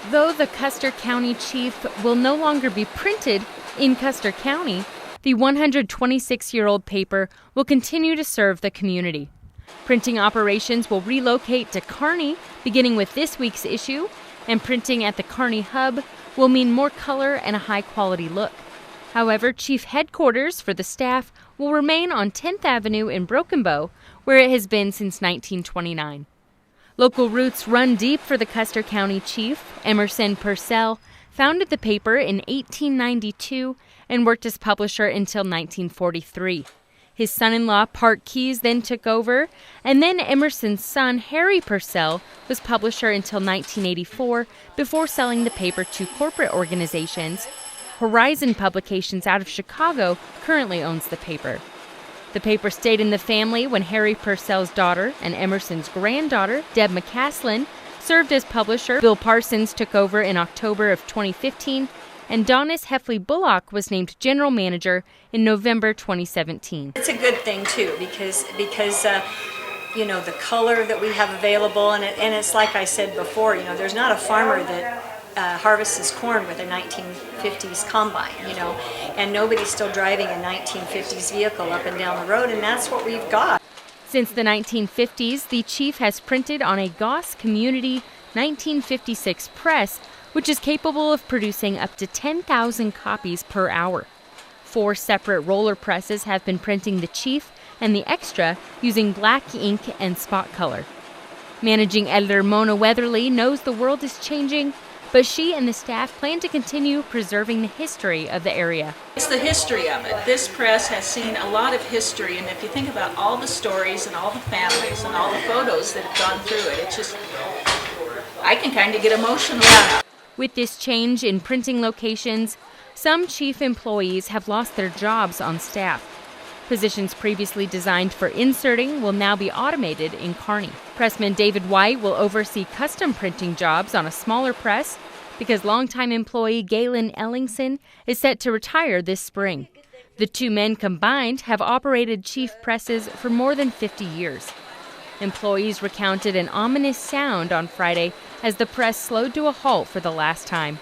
Though the Custer County Chief will no longer be printed in Custer County, the 126-year-old paper will continue to serve the community. Printing operations will relocate to Kearney, beginning with this week's issue, and printing at the Kearney Hub will mean more color and a high-quality look. However, chief headquarters for the staff will remain on 10th Avenue in Broken Bow, where it has been since 1929. Local roots run deep for the Custer County chief. Emerson Purcell founded the paper in 1892 and worked as publisher until 1943. His son-in-law, Park Keyes, then took over, and then Emerson's son, Harry Purcell, was publisher until 1984 before selling the paper to corporate organizations. Horizon Publications out of Chicago currently owns the paper. The paper stayed in the family when Harry Purcell's daughter and Emerson's granddaughter, Deb McCaslin, served as publisher. Bill Parsons took over in October of 2015, and Donis Heffley Bullock was named general manager in November 2017. It's a good thing too because the color that we have available, and it's like I said before, there's not a farmer that harvests corn with a 1950s combine, and nobody's still driving a 1950s vehicle up and down the road, and that's what we've got. Since the 1950s, the chief has printed on a Goss Community 1956 press, which is capable of producing up to 10,000 copies per hour. 4 separate roller presses have been printing the chief and the extra using black ink and spot color. Managing editor Mona Weatherly knows the world is changing, but she and the staff plan to continue preserving the history of the area. It's the history of it. This press has seen a lot of history, and if you think about all the stories and all the families and all the photos that have gone through it, it's just, I can kind of get emotional. With this change in printing locations, some chief employees have lost their jobs on staff. Positions previously designed for inserting will now be automated in Kearney. Pressman David White will oversee custom printing jobs on a smaller press because longtime employee Galen Ellingson is set to retire this spring. The two men combined have operated chief presses for more than 50 years. Employees recounted an ominous sound on Friday as the press slowed to a halt for the last time.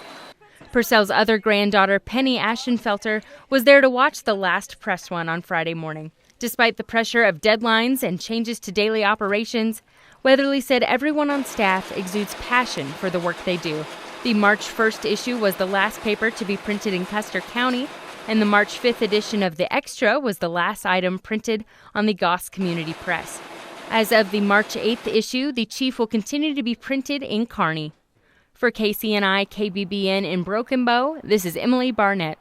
Purcell's other granddaughter, Penny Ashenfelter, was there to watch the last press run on Friday morning. Despite the pressure of deadlines and changes to daily operations, Weatherly said everyone on staff exudes passion for the work they do. The March 1st issue was the last paper to be printed in Custer County, and the March 5th edition of the Extra was the last item printed on the Goss Community Press. As of the March 8th issue, the chief will continue to be printed in Kearney. For KCNI KBBN in Broken Bow, this is Emily Barnett.